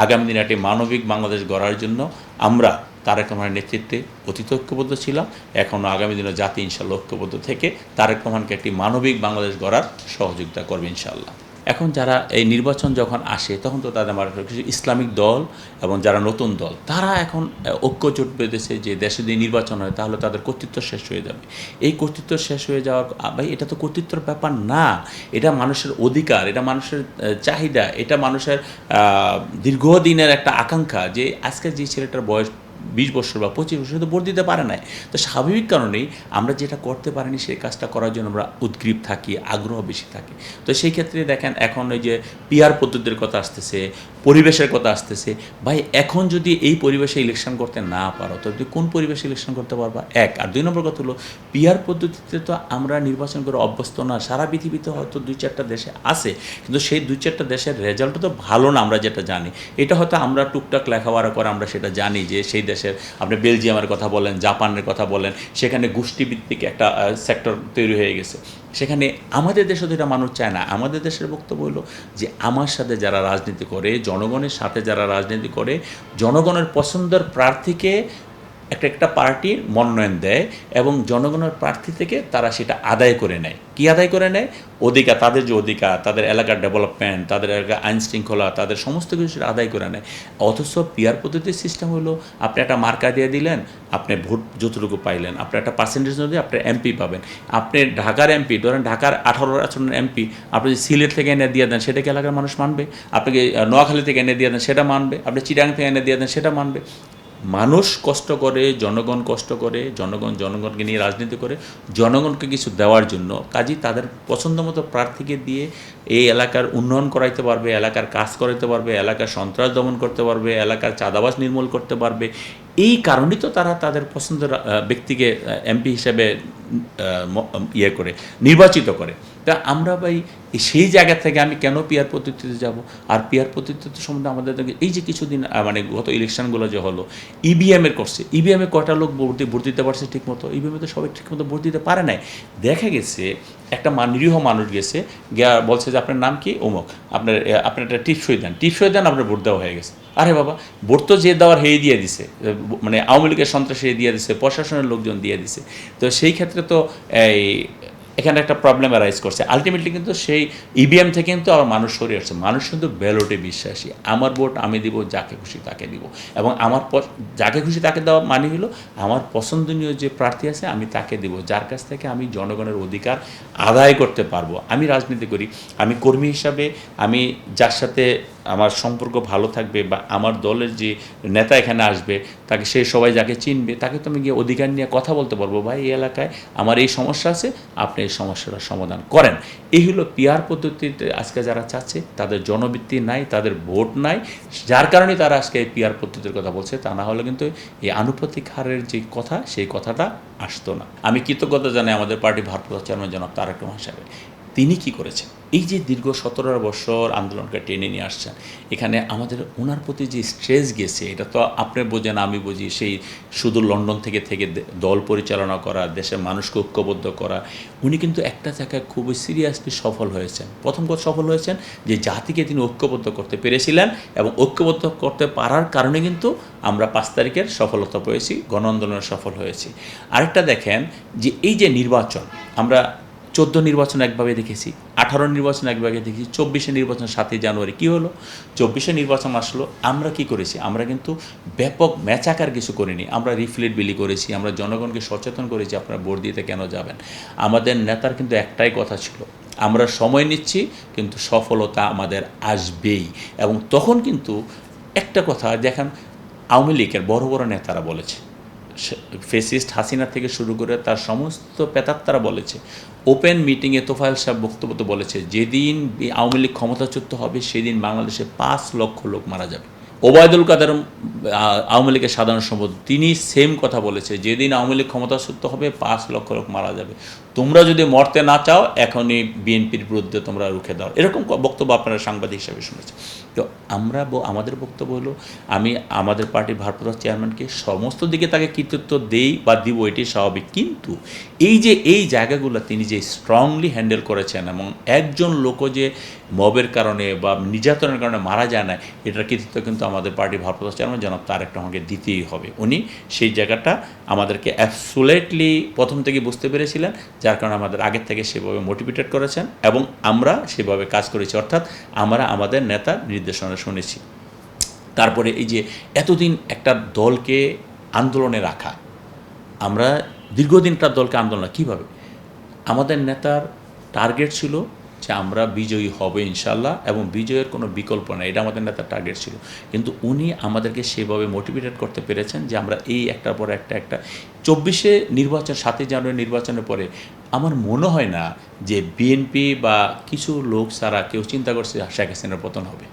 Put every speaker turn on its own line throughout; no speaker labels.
আগামী দিনে একটি মানবিক বাংলাদেশ গড়ার জন্য আমরা তারেক রহমানের নেতৃত্বে অতীত ঐক্যবদ্ধ ছিলাম, এখনও আগামী দিনে জাতি ইনশাল্লাহ ঐক্যবদ্ধ থেকে তারেক রহমানকে একটি মানবিক বাংলাদেশ গড়ার সহযোগিতা করবে ইনশাল্লাহ। এখন যারা এই নির্বাচন যখন আসে তখন তো তাদের কিছু ইসলামিক দল এবং যারা নতুন দল তারা এখন ঐক্য জোট বেঁধেছে যে দেশে যদি নির্বাচন হয় তাহলে তাদের কর্তৃত্ব শেষ হয়ে যাবে। এই কর্তৃত্ব শেষ হয়ে যাওয়ার ভাই এটা তো কর্তৃত্বের ব্যাপার না, এটা মানুষের অধিকার, এটা মানুষের চাহিদা, এটা মানুষের দীর্ঘদিনের একটা আকাঙ্ক্ষা যে আজকে যে ছেলেটার বয়স 20 বছর বা 25 বছর তো ভোট দিতে পারে নাই, তো স্বাভাবিক কারণেই আমরা যেটা করতে পারিনি সেই কাজটা করার জন্য আমরা উদ্গ্রীব থাকি, আগ্রহ বেশি থাকে। তো সেই ক্ষেত্রে দেখেন এখন ওই যে পিআর পদ্ধতির কথা আসতেছে, পরিবেশের কথা আসতেছে, ভাই এখন যদি এই পরিবেশে ইলেকশন করতে না পারো তো তুমি কোন পরিবেশে ইলেকশন করতে পারবা? এক। আর 2 নম্বর কথা হলো পিআর পদ্ধতিতে তো আমরা নির্বাচন করে অভ্যস্ত না, সারা পৃথিবীতে হয়তো 2-4টা দেশে আছে, কিন্তু সেই 2-4টা দেশের রেজাল্টও তো ভালো না আমরা যেটা জানি। এটা হয়তো আমরা টুকটাক লেখাপড়া করে আমরা সেটা জানি যে সেই দেশের আপনি বেলজিয়ামের কথা বলেন, জাপানের কথা বলেন, সেখানে গোষ্ঠীভিত্তিক একটা সেক্টর তৈরি হয়ে গেছে। সেখানে আমাদের দেশে তো এটা মানুষ চায় না। আমাদের দেশের বক্তব্য হলো যে আমার সাথে যারা রাজনীতি করে, জনগণের সাথে যারা রাজনীতি করে, জনগণের পছন্দের প্রার্থীকে একটা পার্টি মনোনয়ন দেয় এবং জনগণের প্রার্থী থেকে তারা সেটা আদায় করে নেয়। কি আদায় করে নেয়? অধিকার, তাদের যে অধিকার, তাদের এলাকার ডেভেলপমেন্ট, তাদের এলাকার আইন শৃঙ্খলা, তাদের সমস্ত কিছু সেটা আদায় করে নেয়। অথচ পিআর পদ্ধতির সিস্টেম হলো আপনি একটা মার্কা দিয়ে দিলেন, আপনি ভোট যতটুকু পাইলেন, আপনি একটা পার্সেন্টেজ দিয়ে আপনি এমপি পাবেন। আপনি ঢাকার এমপি, ধরেন ঢাকার 18 আসনের এমপি আপনি যদি সিলেট থেকে এনে দিয়ে দেন সেটাকে এলাকার মানুষ মানবে, আপনাকে নোয়াখালী থেকে এনে দিয়ে দেন সেটা মানবে, আপনি চিটাগাং থেকে এনে দিয়ে দেন সেটা মানবে। মানুষ কষ্ট করে, জনগণ কষ্ট করে, জনগণকে নিয়ে রাজনীতি করে জনগণকে কিছু দেওয়ার জন্য, কাজেই তাদের পছন্দ মতো প্রার্থীকে দিয়ে এই এলাকার উন্নয়ন করাইতে পারবে, এলাকার কাজ করাইতে পারবে, এলাকার সন্ত্রাস দমন করতে পারবে, এলাকার চাঁদাবাজ নির্মূল করতে পারবে। এই কারণেই তো তারা তাদের পছন্দের ব্যক্তিকে এমপি হিসেবে করে নির্বাচিত করে। তা আমরা ভাই সেই জায়গা থেকে আমি কেন পিআর পদ্ধতিতে যাব? আর পিআর পদ্ধতিতে সম্বন্ধে আমাদের এই যে কিছুদিন মানে গত ইলেকশনগুলো যে হলো ইভিএমের করছে, ইভিএমে কয়টা লোক ভোট দিতে পারছে ঠিকমতো? ইভিএমে তো সবাই ঠিকমতো ভোট দিতে পারে নাই। দেখা গেছে একটা নিরীহ মানুষ গেছে, গিয়া বলছে যে আপনার নাম কি? অমুক, আপনার একটা টিপসই দেন, টিপসই দেন, আপনার ভোট দেওয়া হয়ে গেছে। আরে বাবা, ভোট তো যে দেওয়ার হেয়ে দিয়ে দিছে, মানে আওয়ামী লীগের সন্ত্রাসী দিয়ে দিছে, প্রশাসনের লোকজন দিয়ে দিছে। তো সেই ক্ষেত্রে তো এখানে একটা প্রবলেম অ্যারাইজ করছে। আলটিমেটলি কিন্তু সেই ইভিএম থেকে কিন্তু আবার মানুষ সরে আসছে। মানুষ কিন্তু ব্যালটে বিশ্বাসী, আমার ভোট আমি দিব, যাকে খুশি তাকে দিব, এবং আমার যাকে খুশি তাকে দেওয়া মানে হলো আমার পছন্দনীয় যে প্রার্থী আছে আমি তাকে দিব, যার কাছ থেকে আমি জনগণের অধিকার আদায় করতে পারবো। আমি রাজনীতি করি, আমি কর্মী হিসাবে আমি যার সাথে আমার সম্পর্ক ভালো থাকবে বা আমার দলের যে নেতা এখানে আসবে তাকে সে সবাই যাকে চিনবে তাকে তো আমি গিয়ে অধিকার নিয়ে কথা বলতে পারবো, ভাই এই এলাকায় আমার এই সমস্যা আছে, আপনি এই সমস্যাটার সমাধান করেন। এই হলো পিআর পদ্ধতিতে আজকে যারা চাচ্ছে তাদের জনবৃত্তি নাই, তাদের ভোট নাই, যার কারণে তারা আজকে এই পিআর পদ্ধতির কথা বলছে। তা না হলে কিন্তু এই আনুপাতিক হারের যে কথা সেই কথাটা আসতো না। আমি কৃতজ্ঞতা জানাই আমাদের পার্টি ভারপ্রাপ্ত চেয়ারম্যান জনাব তারেক রহমান সাহেব। তিনি কি করেছেন, এই যে দীর্ঘ 17 বছর আন্দোলনকে টেনে নিয়ে আসছেন, এখানে আমাদের ওনার প্রতি যে স্ট্রেস গেছে এটা তো আপনি বোঝেন, আমি বুঝি। সেই শুধু লন্ডন থেকে দল পরিচালনা করা, দেশের মানুষকে ঐক্যবদ্ধ করা, উনি কিন্তু একটা জায়গায় খুবই সিরিয়াসলি সফল হয়েছেন। প্রথম কথা সফল হয়েছেন যে জাতিকে তিনি ঐক্যবদ্ধ করতে পেরেছিলেন, এবং ঐক্যবদ্ধ করতে পারার কারণে কিন্তু আমরা 5 তারিখের সফলতা পেয়েছি, গণ আন্দোলনের সফল হয়েছি। আরেকটা দেখেন যে এই যে নির্বাচন, আমরা 14 নির্বাচন একভাবে দেখেছি, 18 নির্বাচন একভাবে দেখেছি, 24 নির্বাচন 7 জানুয়ারি কী হলো, 24 নির্বাচন আসলো, আমরা কি করেছি? আমরা কিন্তু ব্যাপক ম্যাচাকার কিছু করিনি। আমরা রিফ্লেট বিলি করেছি, আমরা জনগণকে সচেতন করেছি আপনারা ভোট দিতে কেন যাবেন। আমাদের নেতার কিন্তু একটাই কথা ছিল, আমরা সময় নিচ্ছি কিন্তু সফলতা আমাদের আসবেই। এবং তখন কিন্তু একটা কথা দেখেন, আওয়ামী লীগের বড় বড় নেতারা বলেছে, ফেসিস্ট হাসিনা থেকে শুরু করে তার সমস্ত পেতাত্তারা বলেছে, ওপেন মিটিংয়ে তোফায়েল সাহেব বক্তব্য বলেছে যেদিন আওয়ামী লীগ ক্ষমতাচ্যুত হবে সেদিন বাংলাদেশে 5 লক্ষ লোক মারা যাবে। ওবায়দুল কাদের আওয়ামী লীগের সাধারণ সম্পাদক তিনি সেম কথা বলেছে, যেদিন আওয়ামী লীগ ক্ষমতাচ্যুত হবে 5 লক্ষ লোক মারা যাবে। তোমরা যদি মরতে না চাও এখনই বিএনপির বিরুদ্ধে তোমরা রুখে দাও, এরকম বক্তব্য আপনারা সাংবাদিক হিসাবে শুনেছেন। তো আমরা আমাদের বক্তব্য হলো, আমি আমাদের পার্টির ভারপ্রাপ্ত চেয়ারম্যানকে সমস্ত দিকে তাকে কৃতিত্ব দেই বা দিব, এটি স্বাভাবিক, কিন্তু এই জায়গাগুলো তিনি যে স্ট্রংলি হ্যান্ডেল করেছেন এবং একজন লোকও যে মবের কারণে বা নির্যাতনের কারণে মারা যায় না, এটার কৃতিত্ব কিন্তু আমাদের পার্টির ভারপ্রাপ্ত চেয়ারম্যান জনাব তারেক রহমানকে দিতেই হবে। উনি সেই জায়গাটা আমাদেরকে অ্যাবসোলিউটলি প্রথম থেকে বুঝতে পেরেছিলেন, যার কারণে আমাদের আগের থেকে সেভাবে মোটিভেটেড করেছেন এবং আমরা সেভাবে কাজ করেছি, অর্থাৎ আমরা আমাদের নেতার নির্দেশনা শুনেছি। তারপরে এই যে এতদিন একটা দলকে আন্দোলনে রাখা, আমরা দীর্ঘদিন একটা দলকে আন্দোলন কীভাবে, আমাদের নেতার টার্গেট ছিল যে আমরা বিজয়ী হবে ইনশাল্লাহ এবং বিজয়ের কোনো বিকল্প নেই, এটা আমাদের নেতার টার্গেট ছিল। কিন্তু উনি আমাদেরকে সেভাবে মোটিভেটেড করতে পেরেছেন যে আমরা এই একটার পর একটা 24-এ নির্বাচন, 7ই জানুয়ারি নির্বাচনের পরে আমার মনে হয় না যে বিএনপি বা কিছু লোক ছাড়া কেউ চিন্তা করছে শেখ হাসিনার পতন হবে।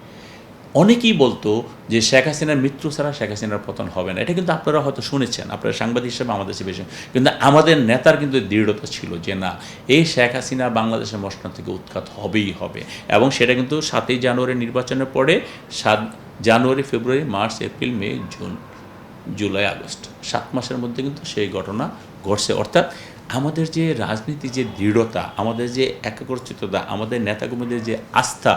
অনেকেই বলতো যে শেখ হাসিনার মৃত্যু ছাড়া শেখ হাসিনার পতন হবে না, এটা কিন্তু আপনারা হয়তো শুনেছেন, আপনারা সাংবাদিক হিসেবে আমাদের চেয়ে বেশি, কিন্তু আমাদের নেতার কিন্তু দৃঢ়তা ছিল যে না, এই শেখ হাসিনা বাংলাদেশের মসনদ থেকে উৎখাত হবেই হবে। এবং সেটা কিন্তু 7ই জানুয়ারি নির্বাচনের পরে 7 জানুয়ারি, ফেব্রুয়ারি, মার্চ, এপ্রিল, মে, জুন, জুলাই, আগস্ট, 7 মাসের মধ্যে কিন্তু সেই ঘটনা ঘটছে। অর্থাৎ আমাদের যে রাজনীতি যে দৃঢ়তা, আমাদের যে একাগ্রচিত্ততা, আমাদের নেতাকর্মীদের যে আস্থা,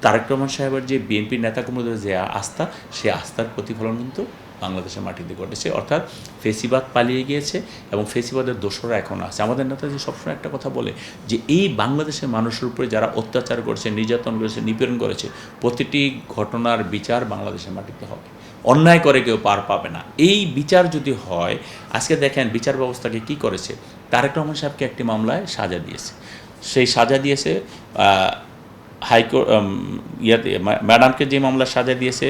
তারেক রহমান সাহেবের যে বিএনপির নেতাকর্মীদের যে আস্থা, সেই আস্থার প্রতিফলন কিন্তু বাংলাদেশের মাটিতে ঘটেছে। অর্থাৎ ফেসিবাদ পালিয়ে গিয়েছে এবং ফেসিবাদের দোষরা এখন আছে। আমাদের নেতা যে সবসময় একটা কথা বলে যে এই বাংলাদেশের মানুষের উপরে যারা অত্যাচার করেছে, নির্যাতন করেছে, নিপীড়ন করেছে, প্রতিটি ঘটনার বিচার বাংলাদেশের মাটিতে হবে, অন্যায় করে কেউ পার পাবে না। এই বিচার যদি হয়, আজকে দেখেন বিচার ব্যবস্থাকে কি করেছে, তারেক রহমান সাহেবকে একটি মামলায় সাজা দিয়েছে, সেই সাজা দিয়েছে হাইকোর্ট, ম্যাডামকে যে মামলা সাজা দিয়েছে,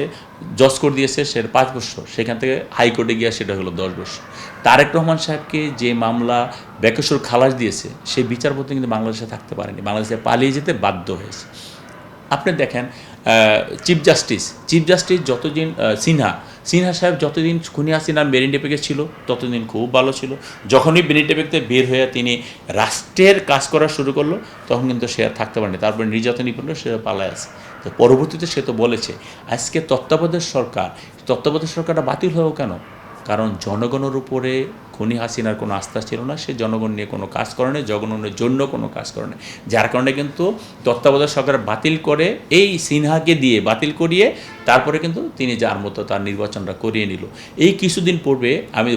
জজ কোর্ট দিয়েছে সেটা 5 বছর, সেখান থেকে হাইকোর্টে গিয়ে সেটা হলো 10 বছর। তারেক রহমান সাহেবকে যে মামলা বেকসুর খালাস দিয়েছে, সেই বিচারপতি কিন্তু বাংলাদেশে থাকতে পারেনি, বাংলাদেশে পালিয়ে যেতে বাধ্য হয়েছে। আপনি দেখেন চিফ জাস্টিস যতদিন সিনহা সাহেব যতদিন খুনি হাসিনা বেরিন্ডেপেকে ছিল ততদিন খুব ভালো ছিল। যখনই বেরিন্ডেপেকতে বের হয়ে তিনি রাষ্ট্রের কাজ করা শুরু করলো, তখন কিন্তু সে আর থাকতে পারেনি, তারপরে নির্যাতনই করলো, সে পালায় আছে। তো পরবর্তীতে সে তো বলেছে আজকে তত্ত্বাবধায়ক সরকারটা বাতিল হয়েও কেন, কারণ জনগণের উপরে খুনি হাসিনার কোনো আস্থা ছিল না, সে জনগণ নিয়ে কোনো কাজ করে না, জনগণের জন্য কোনো কাজ করে না, যার কারণে কিন্তু তত্ত্বাবধায়ক সরকার বাতিল করে এই সিনহাকে দিয়ে বাতিল করিয়ে তারপরে কিন্তু তিনি যার মতো তার নির্বাচনটা করিয়ে নিল। এই কিছুদিন পূর্বে আমি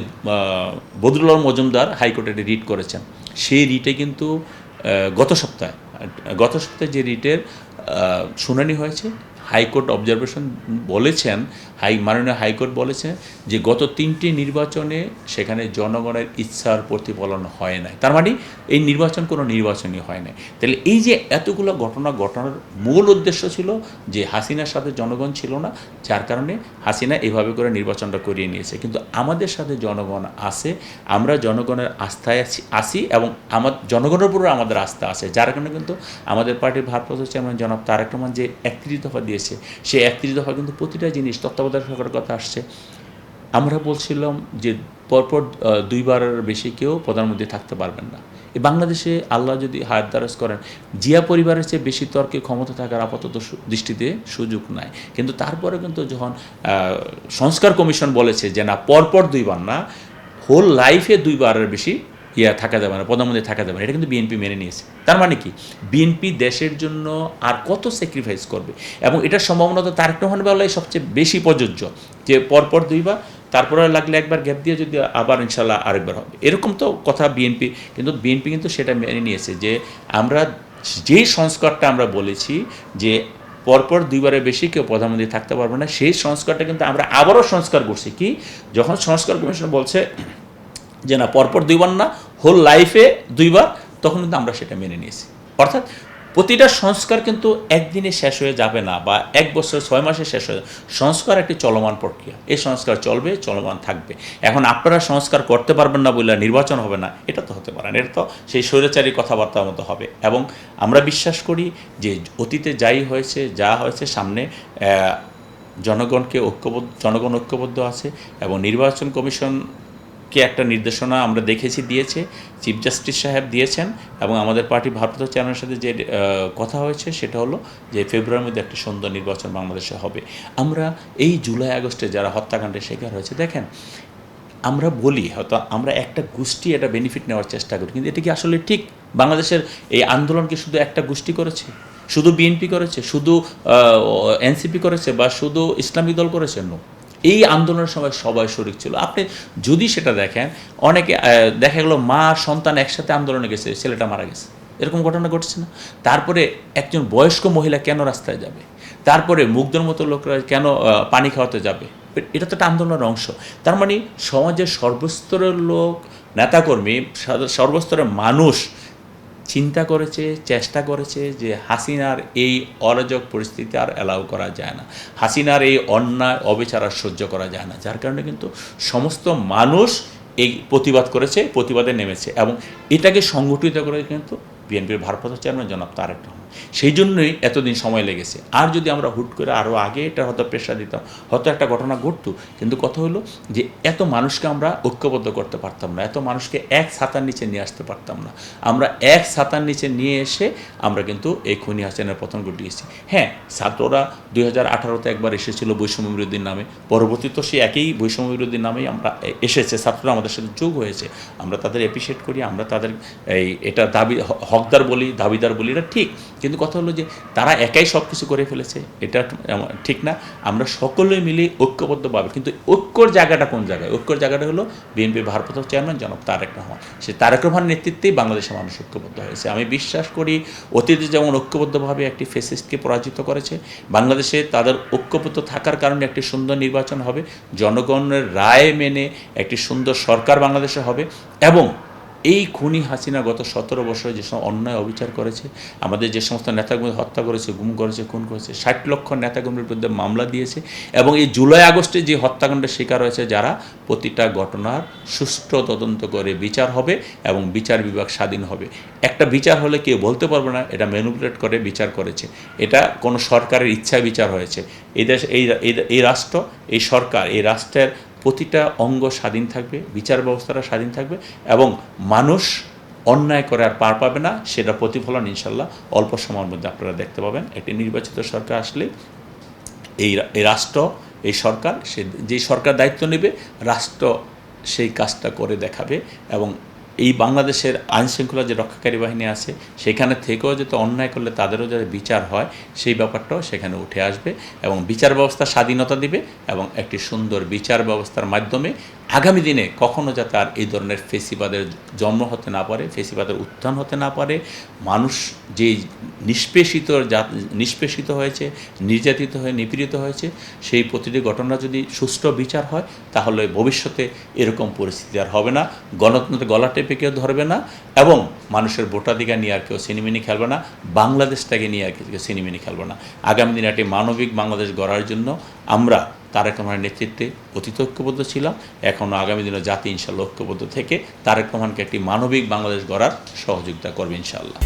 বদরুল আলম মজুমদার হাইকোর্টে রিট করেছেন, সেই রিটে কিন্তু গত সপ্তাহে যে রিটের শুনানি হয়েছে, হাইকোর্ট অবজারভেশন বলেছেন, মাননীয় হাইকোর্ট বলেছেন যে গত 3টি নির্বাচনে সেখানে জনগণের ইচ্ছার প্রতিফলন হয় নাই, তার মানে এই নির্বাচন কোনো নির্বাচনই হয় নাই। তাহলে এই যে এতগুলো ঘটনা ঘটানোর মূল উদ্দেশ্য ছিল যে হাসিনার সাথে জনগণ ছিল না, যার কারণে হাসিনা এভাবে করে নির্বাচনটা করিয়ে নিয়েছে। কিন্তু আমাদের সাথে জনগণ আছে, আমরা জনগণের আস্থায় আসি এবং জনগণের উপরে আমাদের আস্থা আছে, যার কারণে কিন্তু আমাদের পার্টির ভারপ্রাপ্ত চেয়ারম্যান জনাব তারেক রহমান যে 31 দফা দিয়েছে, সেই 31 দফা কিন্তু প্রতিটা জিনিস তত্ত্বাবধায়ক সরকারের কথা আসছে। আমরা বলছিলাম যে পরপর 2বারের বেশি কেউ প্রধানমন্ত্রী থাকতে পারবেন না। এই বাংলাদেশে আল্লাহ যদি হায়াত দারাজ করেন, জিয়া পরিবারের চেয়ে বেশি তর্কে ক্ষমতা থাকার আপাতত দৃষ্টিতে সুযোগ নাই। কিন্তু তারপরে কিন্তু যখন সংস্কার কমিশন বলেছে যে না, পরপর 2বার না, হোল লাইফে 2বারের বেশি থাকা যাবে না, প্রধানমন্ত্রী থাকা যাবে না, এটা কিন্তু বিএনপি মেনে নিয়েছে। তার মানে কি, বিএনপি দেশের জন্য আর কত স্যাক্রিফাইস করবে, এবং এটার সম্ভাবনা তো তারেক রহমান বেলায় সবচেয়ে বেশি প্রযোজ্য যে পরপর 2বার, তারপরে লাগলে একবার গ্যাপ দিয়ে যদি আবার ইনশাল্লাহ আরেকবার হবে, এরকম তো কথা বিএনপি কিন্তু সেটা মেনে নিয়েছে যে আমরা যেই সংস্কারটা আমরা বলেছি যে পরপর 2বারের বেশি কেউ প্রধানমন্ত্রী থাকতে পারবে না, সেই সংস্কারটা কিন্তু আমরা আবারও সংস্কার করছি। কি, যখন সংস্কার কমিশন বলছে যে না পরপর 2বার না, হোল লাইফে 2বার, তখন কিন্তু আমরা সেটা মেনে নিয়েছি। অর্থাৎ প্রতিটা সংস্কার কিন্তু একদিনে শেষ হয়ে যাবে না, বা 1 বছর 6 মাসে শেষ হয়ে যাবে। সংস্কার একটি চলমান প্রক্রিয়া, এই সংস্কার চলবে, চলমান থাকবে। এখন আপনারা সংস্কার করতে পারবেন না বলে নির্বাচন হবে না, এটা তো হতে পারে না, এটা তো সেই স্বৈরাচারী কথাবার্তার মতো হবে। এবং আমরা বিশ্বাস করি যে অতীতে যা হয়েছে সামনে জনগণ ঐক্যবদ্ধ আছে, এবং নির্বাচন কমিশন কে একটা নির্দেশনা আমরা দেখেছি দিয়েছে, চিফ জাস্টিস সাহেব দিয়েছেন, এবং আমাদের পার্টি ভারপ্রাপ্ত চেয়ারম্যানের সাথে যে কথা হয়েছে সেটা হলো যে ফেব্রুয়ারির মধ্যে একটা সুন্দর নির্বাচন বাংলাদেশে হবে। আমরা এই জুলাই আগস্টে যারা হত্যাকাণ্ডের শিকার হয়েছে, দেখেন আমরা বলি হয়তো আমরা একটা গোষ্ঠী এটা বেনিফিট নেওয়ার চেষ্টা করি, কিন্তু এটা কি আসলে ঠিক? বাংলাদেশের এই আন্দোলনকে শুধু একটা গোষ্ঠী করেছে? শুধু বিএনপি করেছে? শুধু এনসিপি করেছে? বা শুধু ইসলামী দল করেছে? নো, এই আন্দোলনের সময় সবাই শরিক ছিল। আপনি যদি সেটা দেখেন, অনেকে দেখা গেলো মা আর সন্তান একসাথে আন্দোলনে গেছে, ছেলেটা মারা গেছে, এরকম ঘটনা ঘটছে না? তারপরে একজন বয়স্ক মহিলা কেন রাস্তায় যাবে? তারপরে মুগ্ধর মতো লোকরা কেন পানি খাওয়াতে যাবে? এটা তো একটা আন্দোলনের অংশ। তার মানে সমাজের সর্বস্তরের লোক, নেতাকর্মী, সর্বস্তরের মানুষ চিন্তা করেছে, চেষ্টা করেছে যে হাসিনার এই অরাজক পরিস্থিতি আর অ্যালাউ করা যায় না, হাসিনার এই অন্যায় অবিচার আর সহ্য করা যায় না। যার কারণে কিন্তু সমস্ত মানুষ এই প্রতিবাদ করেছে, প্রতিবাদে নেমেছে, এবং এটাকে সংগঠিত করে কিন্তু বিএনপির ভারপ্রাপ্ত চেয়ারম্যান জনাব তারেক রহমান। সেই জন্যই এতদিন সময় লেগেছে। আর যদি আমরা হুট করে আরও আগে এটা হয়তো প্রেশার দিতাম, হয়তো একটা ঘটনা ঘটতো। কিন্তু কথা হলো যে এত মানুষকে আমরা ঐক্যবদ্ধ করতে পারতাম না, এত মানুষকে এক ছাতার নিচে নিয়ে আসতে পারতাম না। আমরা এক ছাতার নিচে নিয়ে এসে আমরা কিন্তু এই খুনি হাসিনার পতন ঘটিয়েছি। হ্যাঁ, ছাত্ররা 2018-তে একবার এসেছিল বৈষম্য বিরোধীর নামে, পরবর্তী তো সেই একই বৈষম্য বিরোধীর নামেই আমরা এসেছে, ছাত্ররা আমাদের সাথে যোগ হয়েছে, আমরা তাদের অ্যাপ্রিসিয়েট করি, আমরা তাদের এটা দাবি হকদার বলি, দাবিদার বলি, এটা ঠিক। কিন্তু কথা হলো যে তারা একাই সব কিছু করে ফেলেছে, এটা ঠিক না। আমরা সকলে মিলে ঐক্যবদ্ধভাবে, কিন্তু ঐক্যর জায়গাটা কোন জায়গায়? ঐক্যর জায়গাটা হলো বিএনপির ভারপ্রাপ্ত চেয়ারম্যান জনাব তারেক রহমান। সে তারেক রহমানের নেতৃত্বেই বাংলাদেশের মানুষ ঐক্যবদ্ধ হয়েছে। আমি বিশ্বাস করি অতীতে যেমন ঐক্যবদ্ধভাবে একটি ফ্যাসিস্টকে পরাজিত করেছে, বাংলাদেশে তাদের ঐক্যবদ্ধ থাকার কারণে একটি সুন্দর নির্বাচন হবে, জনগণের রায় মেনে একটি সুন্দর সরকার বাংলাদেশে হবে। এবং এই খুনি হাসিনা গত 17 বছরে যে সময় অন্যায় অবিচার করেছে, আমাদের যে সমস্ত নেতাকর্মী হত্যা করেছে, গুম করেছে, খুন করেছে, 60 লক্ষ নেতাকর্মীর বিরুদ্ধে মামলা দিয়েছে, এবং এই জুলাই আগস্টে যে হত্যাকাণ্ডের শিকার হয়েছে যারা, প্রতিটা ঘটনার সুষ্ঠু তদন্ত করে বিচার হবে এবং বিচার বিভাগ স্বাধীন হবে। একটা বিচার হলে কেউ বলতে পারবে না এটা ম্যানিপুলেট করে বিচার করেছে, এটা কোনো সরকারের ইচ্ছায় বিচার হয়েছে। এই দেশ, এই রাষ্ট্র, এই সরকার, এই রাষ্ট্রের প্রতিটা অঙ্গ স্বাধীন থাকবে, বিচার ব্যবস্থাটা স্বাধীন থাকবে, এবং মানুষ অন্যায় করে আর পার পাবে না। সেটা প্রতিফলন ইনশাল্লাহ অল্প সময়ের মধ্যে আপনারা দেখতে পাবেন। একটি নির্বাচিত সরকার আসলে এই রাষ্ট্র, এই সরকার, যে সরকার দায়িত্ব নেবে, রাষ্ট্র সেই কাজটা করে দেখাবে। এবং এই বাংলাদেশের আইনশৃঙ্খলা যে রক্ষাকারী বাহিনী আছে, সেখানে থেকেও যাতে অন্যায় করলে তাদেরও যাতে বিচার হয়, সেই ব্যাপারটাও সেখানে উঠে আসবে, এবং বিচার ব্যবস্থা স্বাধীনতা দিবে, এবং একটি সুন্দর বিচার ব্যবস্থার মাধ্যমে আগামী দিনে কখনো যাতে আর এই ধরনের ফেসিবাদের জন্ম হতে না পারে, ফেসিবাদের উত্থান হতে না পারে। মানুষ যেই নিষ্পেষিত হয়েছে, নির্যাতিত হয়ে নিপীড়িত হয়েছে, সেই প্রতিটি ঘটনা যদি সুষ্ঠু বিচার হয়, তাহলে ভবিষ্যতে এরকম পরিস্থিতি আর হবে না। গণতন্ত্রের গলা টেপে কেউ ধরবে না, এবং মানুষের ভোটাধিকার নিয়ে আর কেউ সিনেমিনি খেলবে না, বাংলাদেশটাকে নিয়ে আর কেউ সিনেমিনি খেলবে না। আগামী দিনে একটি মানবিক বাংলাদেশ গড়ার জন্য আমরা তারেক রহমানের নেতৃত্বে অতীত ঐক্যবদ্ধ ছিলাম, এখনও আগামী দিনে জাতি ইনশাল্লাহ ঐক্যবদ্ধ থেকে তারেক রহমানকে একটি মানবিক বাংলাদেশ গড়ার সহযোগিতা করবে ইনশাআল্লাহ।